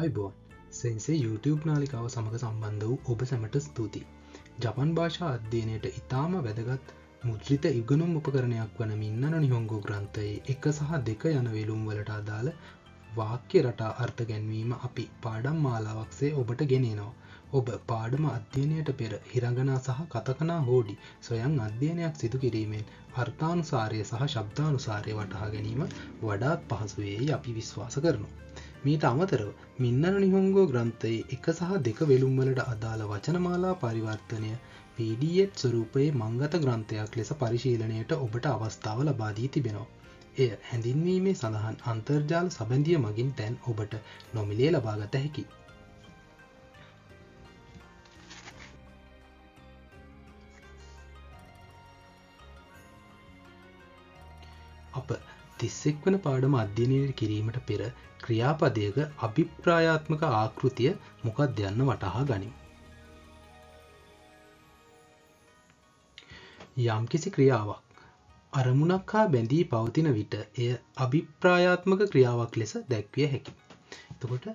ආයිබෝන් සෙන්සේ YouTube නාලිකාව සමඟ සම්බන්ධ වූ ඔබ සැමට ස්තුතියි. ජපන් භාෂා අධ්‍යයනයට ඉතාම වැදගත් මුද්‍රිත ඉගනුම් උපකරණයක් වන මින්නන නිහොංගෝ ග්‍රන්ථයේ 1 සහ 2 යන වෙළුම් වලට අදාළ වාක්‍ය රටා අර්ථ ගැන්වීම අපි පාඩම් මාලාවක්සේ ඔබට ගෙනෙනවා. ඔබ පාඩම අධ්‍යයනයට පෙර හිරඟනා සහ කතකනා හෝඩි සොයන් අධ්‍යයනයක් සිදු කිරීමෙන් අර්ථානුසාරය සහ ශබ්දානුසාරය වටහා ගැනීම වඩාත් පහසුවේයි අපි විශ්වාස කරනවා. මීට අමතරව මින්නන නිහොංගෝ ග්‍රන්ථයේ 1 සහ 2 වෙළුම් වලට අදාළ වචනමාලා පරිවර්තනය PDF ස්වරූපයේ මංගත ග්‍රන්ථයක් ලෙස පරිශීලනයට ඔබට අවස්ථාව ලබා දී තිබෙනවා. එය හැඳින්වීමේ සඳහන් අන්තර්ජාල සබැඳිය මගින් දැන් ඔබට නොමිලේ ලබාගත හැකියි. අප 31 වන පාඩම අධ්‍යයනය කිරීමට පෙර ක්‍රියාපදයක අභිප්‍රායාත්මක ආකෘතිය මොකක්ද යන්න වටහා ගනිමු. යම්කිසි ක්‍රියාවක් අරමුණක් හා බැඳී පවතින විට එය අභිප්‍රායාත්මක ක්‍රියාවක් ලෙස දැක්විය හැකියි. එතකොට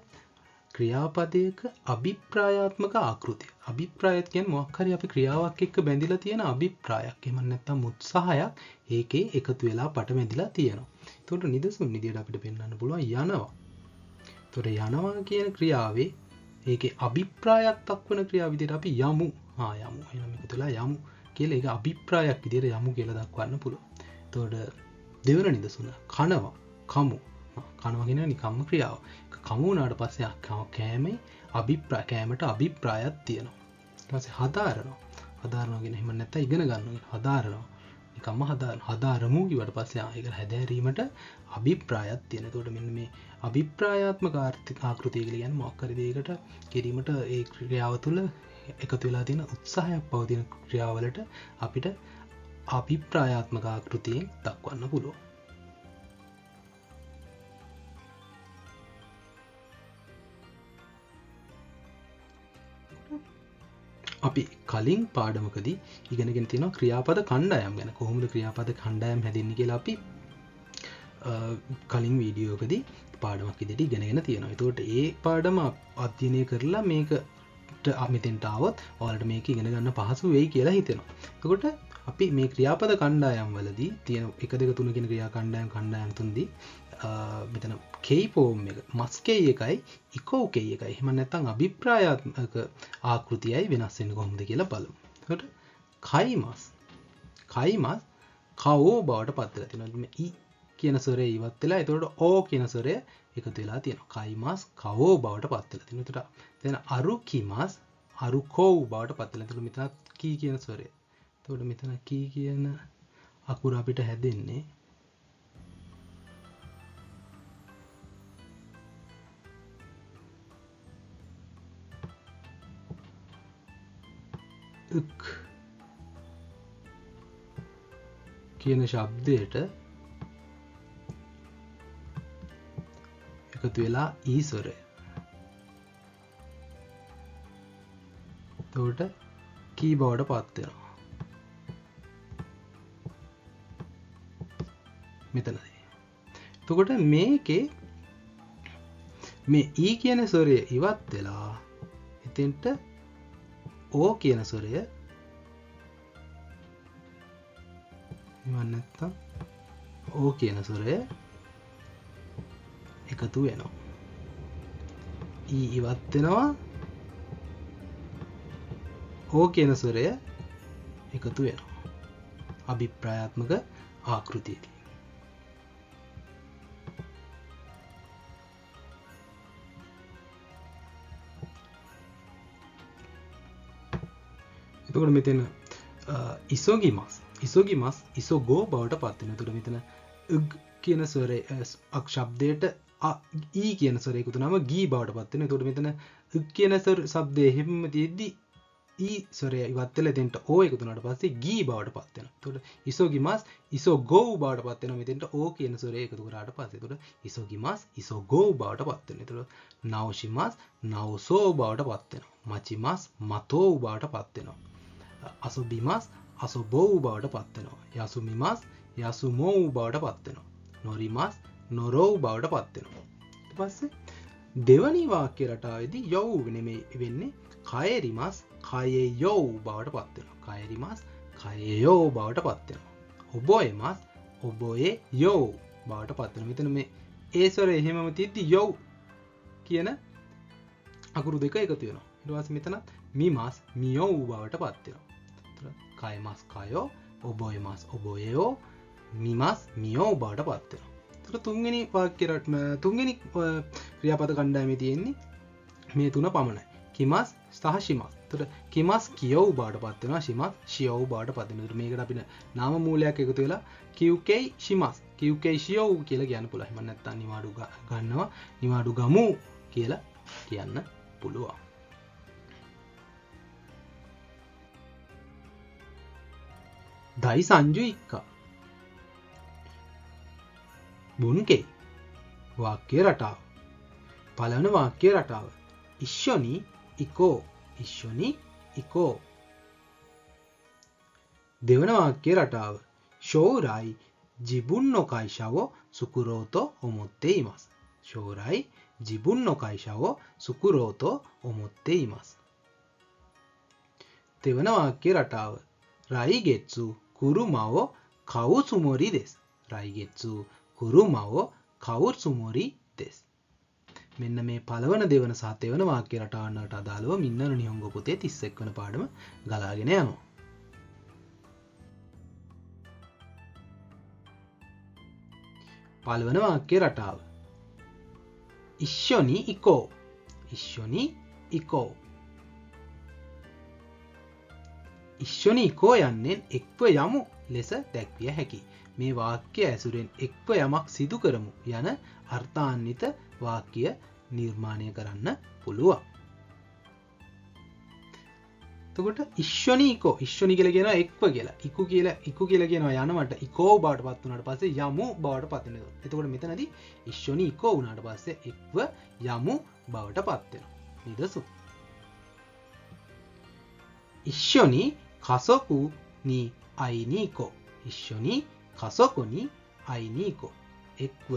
ක්‍රියාපදයක අභිප්‍රායාත්මක ආකෘතිය. අභිප්‍රායත් කියන්නේ මොකක් හරි අපි ක්‍රියාවක් එක්ක බැඳිලා තියෙන අභිප්‍රායක්. එහෙම නැත්නම් උත්සාහයක් ඒකේ එකතු වෙලා පට බැඳිලා තියෙනවා. එතකොට නිදසුන් විදියට අපිට පෙන්වන්න පුළුවන් යනවා. එතකොට යනවා කියන ක්‍රියාවේ ඒකේ අභිප්‍රායක් දක්වන ක්‍රියාව විදියට අපි යමු. යමු. එහෙනම් මේක තුලා යමු කියලා ඒක අභිප්‍රායක් විදියට යමු කියලා දක්වන්න පුළුවන්. එතකොට දෙවන නිදසුන කනවා. කමු. කනවා කියන නිකම්ම ක්‍රියාව. කමු වුණාට පස්සේ කෑමේ අභිප්‍රාය කෑමට අභිප්‍රායක් තියෙනවා. ඊට පස්සේ හදාරනවා. හදාරනවා කියන එහෙම නැත්නම් ඉගෙන ගන්නවා. හදාරනවා. නිකම්ම හදාරමු ඊට පස්සේ ඒක හැදෑරීමට අභිප්‍රායක් තියෙනවා. එතකොට මෙන්න මේ අභිප්‍රායාත්මක ආකෘතිය කියලා කියන්නේ මොකක් හරි දෙයකට කිරීමට ඒ ක්‍රියාව තුළ එකතු වෙලා තියෙන උත්සාහයක් පවතින ක්‍රියාවලට අපිට අභිප්‍රායාත්මක ආකෘතියෙන් දක්වන්න පුළුවන්. අපි කලින් පාඩමකදී ඉගෙනගෙන තියෙනවා ක්‍රියාපද කණ්ඩායම් ගැන. කොහොමද ක්‍රියාපද කණ්ඩායම් හැදෙන්නේ කියලා අපි කලින් වීඩියෝකදී පාඩමක් විදිහට ඉගෙනගෙන තියෙනවා. ඒකට ඒ පාඩම අධ්‍යයනය කරලා මේකට මෙතෙන්ට ආවොත් ඔයාලට මේක ඉගෙන ගන්න පහසු වෙයි කියලා හිතෙනවා. එතකොට අපි මේ ක්‍රියාපද කණ්ඩායම් වලදී තියෙන 1 2 3 කියන ක්‍රියා කණ්ඩායම් තුනදී මෙතන K ෆෝම් එක මස් K එකයි ඉකෝ K එකයි. එහෙම නැත්නම් අභිප්‍රායාත්මක ආකෘතියයි වෙනස් වෙන්නේ කොහොමද කියලා බලමු. එතකොට කයිමස් කවෝ බවට පත් වෙලා තියෙනවා. මේ ඊ කියන ස්වරය ඉවත් වෙලා එතකොට ඕ කියන ස්වරය එකතු වෙලා තියෙනවා. කයිමස් කවෝ බවට පත් වෙලා තියෙනවා. එතකොට දැන් අරුකිමස් අරුකෝ බවට පත් වෙලා. එතකොට මෙතන කී කියන ස්වරය. එතකොට මෙතන කී කියන අකුර අපිට හැදෙන්නේ උක් කියන ශබ්දයට එකතු වෙලා ඊ ස්වරය. එතකොට කී බවට පත් වෙනවා. මෙතනදී. එතකොට මේකේ මේ ඊ කියන ස්වරය ඉවත් වෙලා එතෙන්ට ඕ කියන ස්වරය ඉවත් නැත්තම් ඕ කියන ස්වරය එකතු වෙනවා. ඊ ඉවත් වෙනවා ඕ කියන ස්වරය එකතු වෙනවා. අභිප්‍රායාත්මක ආකෘතියදී. එතකොට මෙතන ඉසෝගිමස් ඉසෝගෝ බවට පත් වෙනවා. එතකොට මෙතන උග් කියන ස්වරය ශබ්දයට ඊ කියන ස්වරය එකතු වුනම ගී බවට පත් වෙනවා. එතකොට මෙතන උග් කියන ශබ්දයේ හැම තියෙද්දි ඊ ස්වරය ඉවත් වෙලා එතෙන්ට ඕ එකතු වුණාට පස්සේ ගී බවට පත් වෙනවා. එතකොට ඉසෝගිමස් ඉසෝගෝ බවට පත් වෙනවා. මෙතෙන්ට ඕ කියන ස්වරය එකතු කරාට පස්සේ එතකොට ඉසෝගිමස් ඉසෝගෝ බවට පත් වෙනවා. එතකොට නවෂිමස් නවසෝ බවට පත් වෙනවා. මචිමස් මතෝ බවට පත් වෙනවා. අසුබිමස් අසුබෝ බවට පත් වෙනවා. යසුමිමස් යසුමෝ බවට පත් වෙනවා. නොරිමස් නොරෝ බවට පත් වෙනවා. ඊට පස්සේ දෙවනි වාක්‍ය රටාවේදී යෝ නෙමෙයි වෙන්නේ කයෙරිමස් කයෙයෝ බවට පත් වෙනවා. කයෙරිමස් කයෙයෝ බවට පත් වෙනවා. ඔබොයමස් ඔබොයේයෝ බවට පත් වෙනවා. මෙතන මේ ඒ ස්වරය එහෙමම තියද්දි යෝ කියන අකුරු දෙක එකතු වෙනවා. ඊට පස්සේ මෙතන මිමස් මියෝ බවට පත් වෙනවා. කයමස් කයෝ ඔබොයමස් ඔබොයේයෝ මිමස් මියෝ බවට පත් වෙනවා. එතකොට තුන්වෙනි වාක්‍ය තුන්වෙනි ක්‍රියාපද කණ්ඩායමේ තියෙන්නේ මේ තුන පමණයි. කිමස් සහ ශිමස්. එතකොට කිමස් කියෝ බවට පත් වෙනවා. ශිමස් ෂියෝ බවට පත් වෙනවා. මේකට අපිට නාම මූලයක් එකතු වෙලා QK ශිමස් QK ෂියෝ කියලා කියන්න පුළුවන්. එහෙම නැත්නම් නිවාඩු ගන්නවා නිවාඩු ගමු කියලා කියන්න පුළුවන්. දයි සංජු ඉක්කා බුන්කේ වාක්‍ය රටාව. පළවන වාක්‍ය රටාව ඉෂ්‍යොනි ඉකෝ ඉෂ්‍යොනි ඉකෝ. දෙවන වාක්‍ය රටාව ෂෝරයි ජිබුන් නොකයිෂාවෝ සුකුරෝතෝ ඔමොත්තේ ඉමස්. ෂෝරයි ජිබුන් නොකයිෂාවෝ සුකුරෝතෝ ඔමොත්තේ ඉමස්. දෙවන වාක්‍ය රටාව රයිගෙත්සු කුරුමාවෝ කවුසුමොරි දෙස්. රයිගෙත්සු කුරුමාවෝ කවුසුමොරි දෙස්. මෙන්න මේ පළවන දෙවන සහ තෙවන වාක්‍ය රටාවන්ට අදාළව මින්නන නිහොංග පොතේ 31 වන පාඩම ගලාගෙන යනවා. පළවන වාක්‍ය රටාව ඉෂ්‍යොනි ඉකෝ ඉෂ්‍යොනි ඉකෝ. ඉෂ්‍යොනි ඉකෝ යන්නේ එක්ව යමු ලෙස දැක්විය හැකියි. මේ වාක්‍ය ඇසුරෙන් එක්ව යමක් සිදු කරමු යන අර්ථාන්විත වාක්‍ය නිර්මාණය කරන්න පුළුවන්. එතකොට ඉෂ්‍යොනි ඉකෝ ඉෂ්‍යොනි කියලා කියනවා එක්ව කියලා. ඉකු කියලා කියනවා යනවට ඉකෝ බවට පත් වුණාට පස්සේ යමු බවට පත් වෙනවා. එතකොට මෙතනදී ඉෂ්‍යොනි ඉකෝ වුණාට පස්සේ එක්ව යමු බවට පත් වෙනවා. නිදසු. ඉෂ්‍යොනි කසොකු ni අයිනිකෝ. ඉෂ්‍යොනි කසොකුනි අයිනිකෝ. එක්ව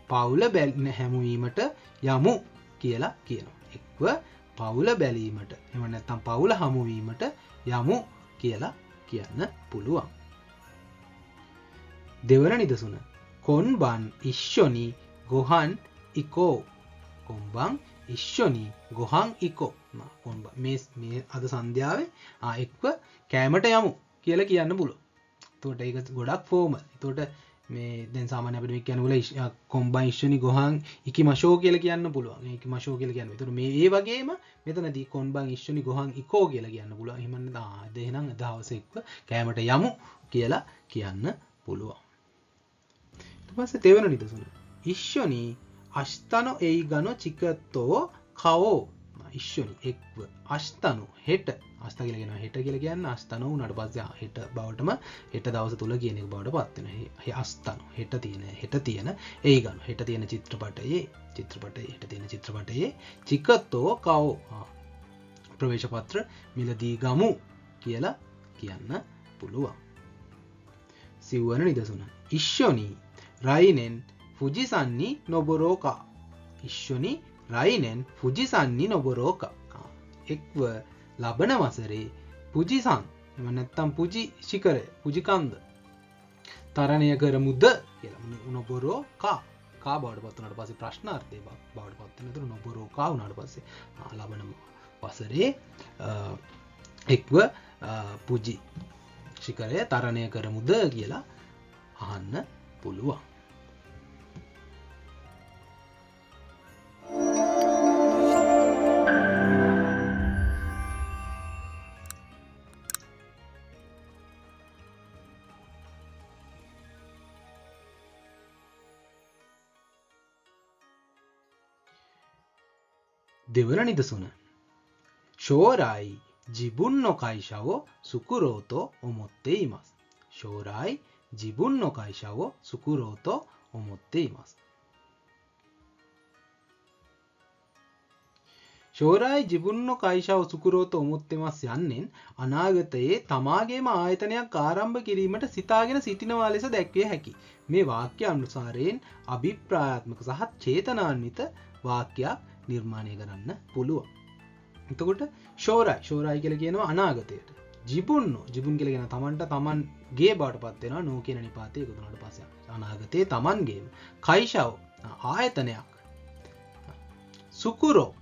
පවුල හැමුවීමට යමු කියලා කියනවා. එක්ව පවුල බැලීමට එහෙම නැත්නම් පවුල හමුවීමට යමු කියලා කියන්න පුළුවන්. දෙවන නිදසුන කොන්බන් ඉෂ්‍යොනි ගොහන් ඉකෝ. කොන්බන් ඉෂ්‍යොනි ගොහන් ඉකෝ. කොන්බන් මේ අද සන්ධ්‍යාවේ එක්ව කෑමට යමු කියලා කියන්න පුළුවන්. එතකොට ඒක ගොඩක් ෆෝමල්. එතකොට මේ දැන් සාමාන්‍ය අපිට මේ කියනවල කොම්බයින් ඉෂ්‍යොනි ගොහන් ඉකිමෂෝ කියලා කියන්න පුළුවන්. ඉකිමෂෝ කියලා කියනවා. එතකොට මේ ඒ වගේම මෙතනදී කොන්බන් ඉෂ්‍යොනි ගොහන් ඉකෝ කියලා කියන්න පුළුවන්. එහෙම නැත්නම් එහෙනම් දවස් එක්ක කෑමට යමු කියලා කියන්න පුළුවන්. ඊට පස්සේ තෙවන නිදසුන ඉෂ්‍යොනි අෂ්තනෝ එයිගනෝ චිකතෝ කවෝ. ඉෂ්‍යොනි එක්ව අෂ්තනෝ හෙට අස්ත කියලා කියනවා. හෙට කියලා කියන්නේ අස්තනෝ උනාට පස්සේ හෙට බවටම හෙට දවස තුල කියන එක බවට පත් වෙනවා. අස්තනෝ හෙට තියෙන ඒ ගන්න හෙට තියෙන චිත්‍රපටයේ හෙට තියෙන චිත්‍රපටයේ චිකතෝ කවෝ ප්‍රවේශ පත්‍ර මිලදී ගමු කියලා කියන්න පුළුවන්. සිව්වන නිදසුන ඉෂ්‍යොනි රයිනෙන් ෆුජිසන්නි නොබොරෝකා. ඉෂ්‍යොනි රයිනෙන් ෆුජිසන්නි නොබොරෝකා. එක්ව ලබන වසරේ පුජිසන් එහෙම නැත්නම් පුජි ශිඛරය පුජි කන්ද තරණය කරමුද කියලා. නොබොරෝ කා බවට පත් වුණාට පස්සේ ප්‍රශ්නාර්ථය බවට පත් වෙන. ඒතර නොබොරෝ කා වුණාට පස්සේ ලබන වසරේ එක්ව පුජි ශිඛරය තරණය කරමුද කියලා අහන්න පුළුවන්. දෙවන නිදසුන ෂෝරයි ජිබුන් නොකයිෂාවෝ සුකුරෝතෝ ඔමොත්තේ ඉමස්. ෂෝරයි ජිබුන් නොකයිෂාවෝ සුකුරෝතෝ ඔමොත්තේ ඉමස්. ෂෝරයි ජිබුන් නොකයිෂාවෝ සුකුරෝතෝ ඔමොත්තේ ඉමස් යන්නේ අනාගතයේ තමාගේම ආයතනයක් ආරම්භ කිරීමට සිතාගෙන සිටිනවා ලෙස දැක්විය හැකියි. මේ වාක්‍ය අනුසාරයෙන් අභිප්‍රායාත්මක සහ චේතනාන්විත වාක්‍යයක් නිර්මාණය කරන්න පුළුවන්. එතකොට ෂෝරයි කියලා කියනවා අනාගතයට. ජිබුන් කියලා කියන තමන්ට තමන්ගේ බාටපත් වෙනවා නෝ කියන නිපාතය එකතු වුණාට පස්සේ අනාගතයේ තමන්ගේම. කයිෂව ආයතනයක්. සුකුරෝ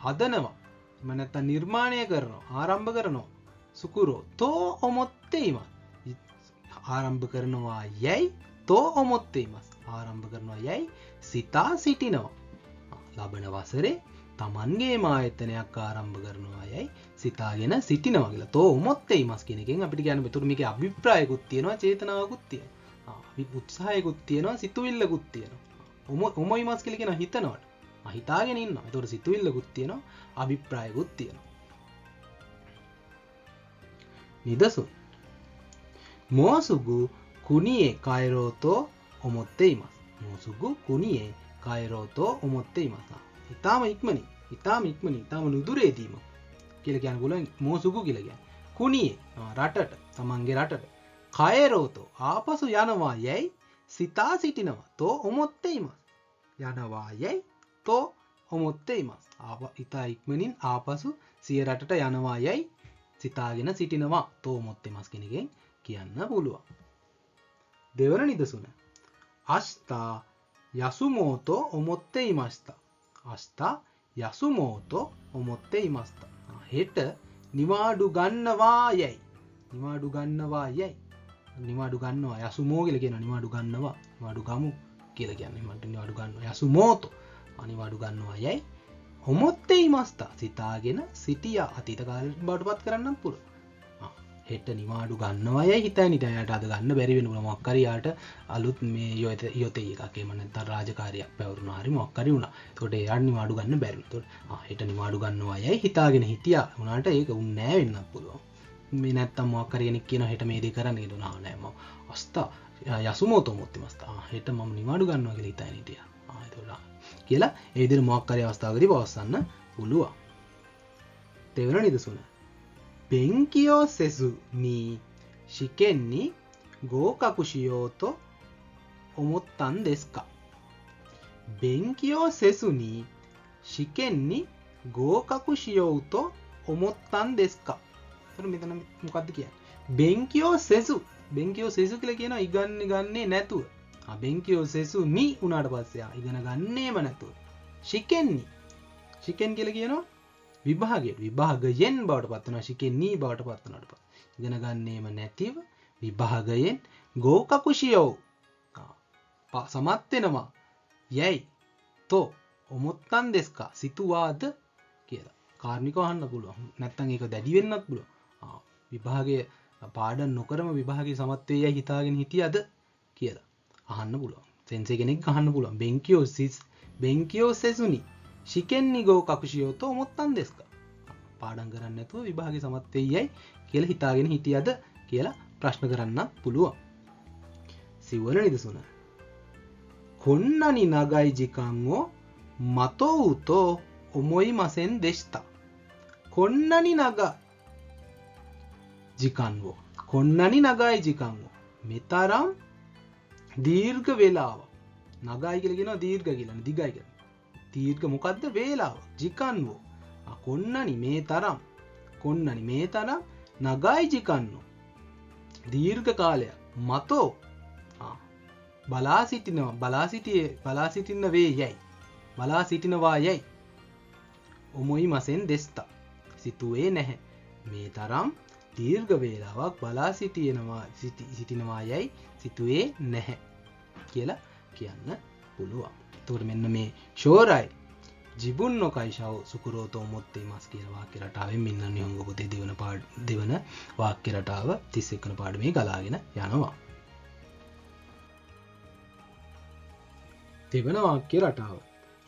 හදනවා. එම නැත්නම් නිර්මාණය කරනවා ආරම්භ කරනවා. සුකුරෝ තෝ ඔමොත්තේයිම ආරම්භ කරනවා යයි තෝ ඔමොත්තේයිම ආරම්භ කරනවා යයි සිතා සිටිනවා. ලබන වසරේ තමන්ගේ ආයතනයක් ආරම්භ කරනවා යයි සිතාගෙන සිටිනවා කියලා. තෝ ඔමොත්තේයිමස් කියන එකෙන් අපිට කියන්න බෑ. ඒතර මේකේ අභිප්‍රායකුත් තියෙනවා, චේතනාවකුත් තියෙනවා. උත්සාහයකුත් තියෙනවා, සිතුවිල්ලකුත් තියෙනවා. ඔමොයිමස් කියලා කියන හිතනවට. හිතාගෙන ඉන්නවා. ඒතර සිතුවිල්ලකුත් තියෙනවා, අභිප්‍රායකුත් තියෙනවා. නිදසුන් මෝසුගු කුනියේ කයිරෝතෝ ඔමොත්තේයිමස්. මෝසුගු කුනියේ කයිරෝතෝ ඔමොත්තේයිමස්. ඊටාම ඉක්මනින් ඊටාම නුදුරේදීම කියලා කියන්න පුළුවන් මෝසුගු කියලා කියන්නේ. කුනියේ රටට තමන්ගේ රටට කයිරෝතෝ ආපසු යනවා යයි සිතා සිටිනවා. තෝ ඔමොත්තේයිමස් යනවා යයි තෝ ඔමොත්තේයිමස් ඊටා ඉක්මනින් ආපසු සිය රටට යනවා යයි සිතාගෙන සිටිනවා. තෝ ඔමොත්තේයිමස් කියන එකෙන් කියන්න පුළුවන්. දෙවන නිදසුන අස්තා යසුමෝතෝ ඔමොත්තේයිමස්තා. අස්තා යසුමෝතෝ ඔමොත්තේයිමස්තා. හෙට නිවාඩු ගන්නවා යයි. නිවාඩු ගන්නවා යසුමෝ කියලා කියන නිවාඩු ගන්නවා. නිවාඩු ගමු කියලා කියන්නේ මන්ට නිවාඩු ගන්නවා. යසුමෝතෝ අනිවාඩු ගන්නවා යයි ඔමොත්තේයිමස්තා සිතාගෙන සිටියා. අතීත කාලෙට බාටපත් කරන්න පුළුවන්. හෙට නිවාඩු ගන්නවා යයි හිතන ඊට අද ගන්න බැරි වෙන මොකක් හරි යාට අලුත් මේ යොතේ එකක් එහෙම නැත්නම් රාජකාරියක් පැවරුණා හරි මොකක් හරි වුණා. ඒකට එයාට නිවාඩු ගන්න බැරි. ඒකට හෙට නිවාඩු ගන්නවා යයි හිතාගෙන හිටියා. උනාට ඒක උන් නෑ වෙන්නත් පුළුවන්. මේ නැත්නම් මොකක් හරි කෙනෙක් කියනවා හෙට මේ දේ කරන්න කියලා. නෑ මම අස්තා යසුමෝතෝ මොත්තිමස්තා. හෙට මම නිවාඩු ගන්නවා කියලා හිතාගෙන හිටියා. ඒකට කියලා ඒ විදිහට මොකක් හරි අවස්ථාවකදී පවස්සන්න පුළුවන්. දෙවන නිදසුන ಬೆಂಕಿಯೋ ಸೆಸು ನೀ ಶಿಕೆನ್ನಿ ಗೋಕಕುಶಿಯೋತೋ ಒಮೊತ್ತನ್ ದೆಸ್ಕ. ಬೆಂಕಿಯೋ ಸೆಸು ನೀ ಶಿಕೆನ್ನಿ ಗೋಕಕುಶಿಯೋತೋ ಒಮೊತ್ತನ್ ದೆಸ್ಕ. මෙතන මොකද්ද කියන්නේ? ಬೆಂಕಿಯೋ ಸೆಸು කියලා කියනවා ඉගන්නේ ගන්නේ නැතුව. ಬೆಂಕಿಯೋ සෙසු නි උනාට පස්සේ ඉගෙන ගන්නේම නැතුව. ಶಿಕೆನ್ನಿ කියලා කියනවා විභාගයෙන් බවට පත් වෙනවා. shikenni බවට පත් වෙනවාට පස්සේ ඉගෙන ගන්නේම නැතිව විභාගයෙන් ගෝකකුෂියෝ සමත් වෙනවා යයි තෝ ඔමොත්තන් දෙස්කා සිතුවාද කියලා කාර්මිකව අහන්න පුළුවන්. නැත්නම් ඒක දැඩි වෙන්නත් පුළුවන්. විභාගයේ පාඩම් නොකරම විභාගයේ සමත් වෙයි යයි හිතාගෙන හිටියද කියලා අහන්න පුළුවන්. සෙන්සර් කෙනෙක් අහන්න පුළුවන්. ಬೆಂಕಿಯೋ ಸೆಸುನಿ shikenni ගෝකකුෂියෝතෝ ඔමොත්තන් දෙස්කා. පාඩම් කරන්නේ නැතුව විභාගයේ සමත් වෙයි යයි කියලා හිතාගෙන හිටියද කියලා ප්‍රශ්න කරන්න පුළුවන්. සිවන නිදසුන කොන්නනි නගයි ජිකන්ෝ මතෝඋතෝ ඔමොයිමසෙන් දෙෂ්තා. කොන්නනි නගයි ජිකන්ෝ මෙතරම් දීර්ඝ වේලාවක්. නගයි කියලා කියනවා දීර්ඝ කියලා. දිගයි කියලා. දීර්ඝ මොකද්ද වේලාව. ජිකන්ෝ කොන්නනි මේ තරම් නගයි ජිකන්ෝ දීර්ඝ කාලයක් මතෝ බලා සිටිනවා යයි ඔමොයිමසෙන් දෙස්තා සිතුවේ නැහැ. මේ තරම් දීර්ඝ වේලාවක් බලා සිටිනවා යයි සිතුවේ නැහැ කියලා කියන්න පුළුවන්. එතකොට මෙන්න මේ ෂෝරයි ජිබුන්නෝ කයිෂව සුකුරෝතෝ ඔමොත්තේයිමස් කියන වාක්‍ය රටාවෙන් මින්නන් නිහොංග පොතේ දෙවන වාක්‍ය රටාව 31 වෙනි පාඩමේ ගලාගෙන යනවා. දෙවන වාක්‍ය රටාව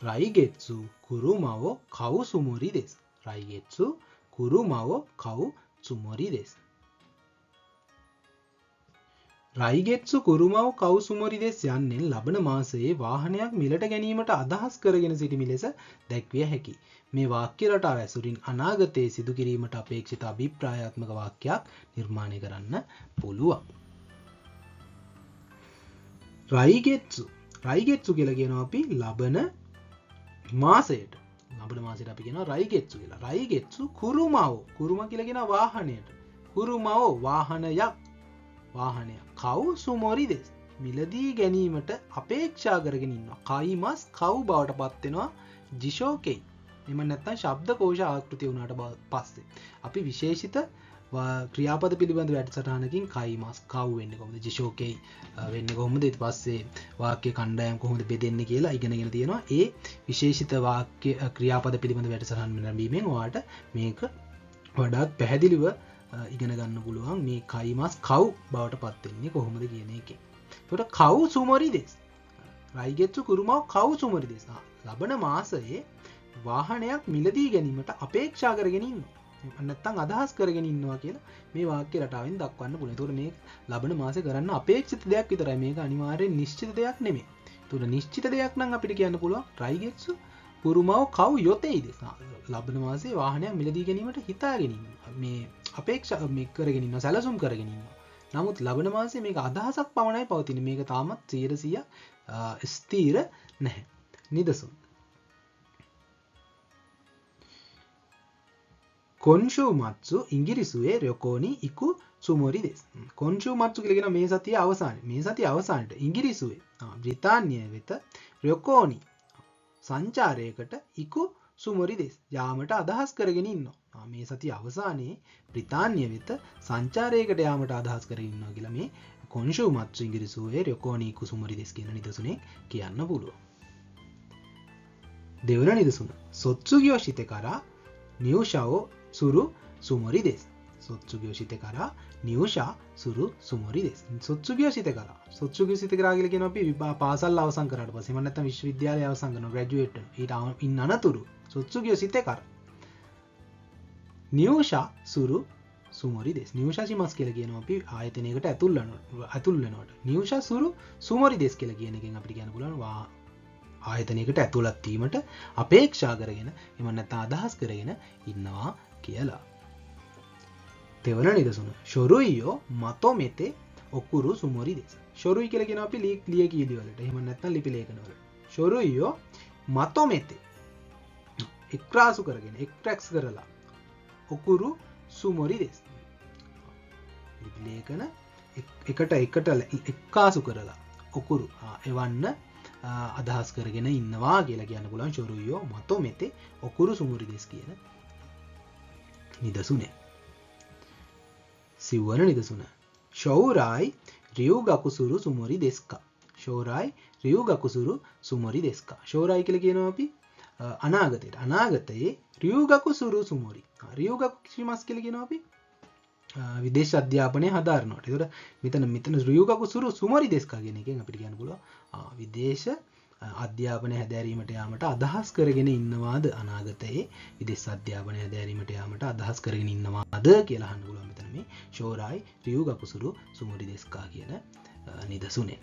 රයිගෙත්සු කුරුමවෝ කවු සුමොරි දෙස්. රයිගෙත්සු කුරුමවෝ කවු සුමොරි දෙස්. රයිගෙත්සු කුරුමව් කවු සුමොරි දෙස් යන්නේ ලබන මාසයේ වාහනයක් මිලට ගැනීමට අදහස් කරගෙන සිටිමි ලෙස දැක්විය හැකි. මේ වාක්‍ය රටාව ඇසුරින් අනාගතයේ සිදු කිරීමට අපේක්ෂිත අභිප්‍රායාත්මක වාක්‍යයක් නිර්මාණය කරන්න පුළුවන්. රයිගෙත්සු කියලා කියනවා අපි ලබන මාසයට ලබන මාසයට අපි කියනවා රයිගෙත්සු කියලා. රයිගෙත්සු කුරුමව්. කුරුම කියලා කියන වාහනයට. කුරුමව් වාහනයක්. වාහනයක්. කව් සුමොරි දෙස්. මිලදී ගැනීමට අපේක්ෂා කරගෙන ඉන්නවා. කයිමස් කව් බවට පත් වෙනවා ජිෂෝකෙයි. එම නැත්තම් ශබ්දකෝෂ ආකෘතිය වුණාට පස්සේ අපි විශේෂිත ක්‍රියාපද පිළිබඳ වැඩසටහනකින් කයිමස් කව් වෙන්නේ කොහොමද ජිෂෝකෙයි වෙන්නේ කොහොමද ඊට පස්සේ වාක්‍ය කණ්ඩායම් කොහොමද බෙදෙන්නේ කියලා ඉගෙනගෙන තියෙනවා. ඒ විශේෂිත වාක්‍ය ක්‍රියාපද පිළිබඳ වැඩසටහන් ලැබීමෙන් ඔයාට මේක වඩාත් පැහැදිලිව ඉගෙන ගන්න පුළුවන් මේ කයිමස් කව් බවට පත් වෙන්නේ කොහොමද කියන එකෙන්. ඒකට කව් සුමොරි දෙස්. රයිගෙත්සු කුරුමව් කව් සුමොරි දෙස්. ලබන මාසයේ වාහනයක් මිලදී ගැනීමට අපේක්ෂා කරගෙන ඉන්නවා. නැත්තම් අදහස් කරගෙන ඉන්නවා කියලා මේ වාක්‍ය රටාවෙන් දක්වන්න පුළුවන්. ඒතකොට මේ ලබන මාසේ කරන්න අපේක්ෂිත දෙයක් විතරයි. මේක අනිවාර්යෙන් නිශ්චිත දෙයක් නෙමෙයි. ඒතකොට නිශ්චිත දෙයක් නම් අපිට කියන්න පුළුවන් රයිගෙත්සු කුරුමව් කව් යොතෙයිද. ලබන මාසේ වාහනයක් මිලදී ගැනීමට හිතාගෙන ඉන්නවා. මේ අපේක්ෂා මේ කරගෙන ඉන්නවා. සැලසුම් කරගෙන ඉන්නවා. නමුත් ලබන මාසේ මේක අදහසක් පමණයි පවතින්නේ. මේක තාමත් 100% ස්ථීර නැහැ. නිදසුන් කොන්ෂුමත්සු ඉංගිරිසුවේ රොකෝනි ඉකු සුමොරි දෙස්. කොන්ෂුමත්සු කියලා කියන මේ සතිය අවසානයේ. මේ සතිය අවසානයේ ඉංගිරිසුවේ බ්‍රිතාන්‍ය වෙත රොකෝනි සංචාරයකට ඉකු සුමොරි දෙස්. යාමට අදහස් කරගෙන ඉන්නවා. මේ සතිය අවසානයේ බ්‍රිතාන්‍ය වෙත සංචාරයකට යාමට අදහස් කරගෙන ඉන්නවා කියලා මේ කොන්ෂුමත්සු ඉංගිරිසුවේ රොකෝනි ඉකු සුමොරි දෙස් කියන නිදසුනේ කියන්න පුළුවන්. දෙවන නිදසුන සොත්සුගියෝ ශිතේ කරා නියුෂාෝ සුරු සුමොරි දෙස්. සොත්සුගියෝ ශිතේ කරා නියුෂා සුරු සුමොරි දෙස්. සොත්සුගියෝ ශිතේ කරා. සොත්සුගියෝ ශිතේ කරා කියලා කියනවා අපි පාසල් අවසන් කරාට පස්සේ එහෙම නැත්නම් විශ්වවිද්‍යාලය අවසන් කරනවා ග්‍රැජුවේට් වෙනවා. ඊට ඉන්න අනතුරු සොත්සුගියෝ ශිතේ කරා නියුෂා සුරු සුමොරි දෙස්. නියුෂා සිමස් කියලා කියනවා අපි ආයතනයකට ඇතුල් වෙනවට. නියුෂා සුරු සුමොරි දෙස් කියලා කියන එකෙන් අපිට කියන්න පුළුවන් ආයතනයකට ඇතුළත් වීමට අපේක්ෂා කරගෙන එහෙම නැත්නම් අදහස් කරගෙන ඉන්නවා කියලා. දෙවන නිදසුන ෂොරුයියෝ මතොමෙතේ ඔකුරු සුමොරි දෙස්. ෂොරුයි කියලා කියනවා අපි ලිය කීලි වලට. එහෙම නැත්නම් ලිපි ලේඛන වලට. ෂොරුයියෝ මතොමෙතේ එක්රාසු කරගෙන එක්ට්‍රැක්ස් කරලා ඔකුරු සුමොරි දෙස්. ලිපි ලේඛන එකට එක්කාසු කරලා ඔකුරු එවන්න අදහස් කරගෙන ඉන්නවා කියලා කියන්න පුළුවන් ෂොරුයියෝ මතොමෙතේ ඔකුරු සුමොරි දෙස් කියන නිදසුනේ. සිව්වන නිදසුන ෂෝරායි රියුගකුසුරු සුමොරි දෙස්කා. ෂෝරායි රියුගකුසුරු සුමොරි දෙස්කා. ෂෝරායි කියලා කියනවා අපි අනාගතයට. අනාගතයේ රියුගකුසුරු සුමොරි. රියුගකුසිමස් කියලා කියනවා අපි විදේශ අධ්‍යාපනය හදාරනවට. ඒකට මෙතන රියුගකුසුරු සුමොරි දෙස්කා කියන එකෙන් අපිට කියන්න පුළුවන් විදේශ අධ්‍යාපනය හැදෑරීමට යාමට අදහස් කරගෙන ඉන්නවාද අනාගතයේ විදේශ අධ්‍යාපනය හැදෑරීමට යාමට අදහස් කරගෙන ඉන්නවාද කියලා අහන්න පුළුවන් මෙතන මේ ෂෝරායි රියුගකුසුරු සුමොරි දෙස්කා කියන නිදසුනේ.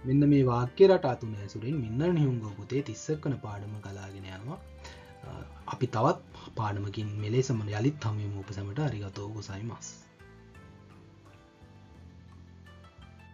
මෙන්න මේ වාක්‍ය රටා තුන ඇසුරින් මින්නර් නිහුංගෝ පුතේ 30 වෙනි පාඩම ගලාගෙන යනවා. අපි තවත් පාඩමකින් මෙලෙසම යලිත් හමු වෙමු ඔබ සැමට අරිගතෝ ගොසයිමස්.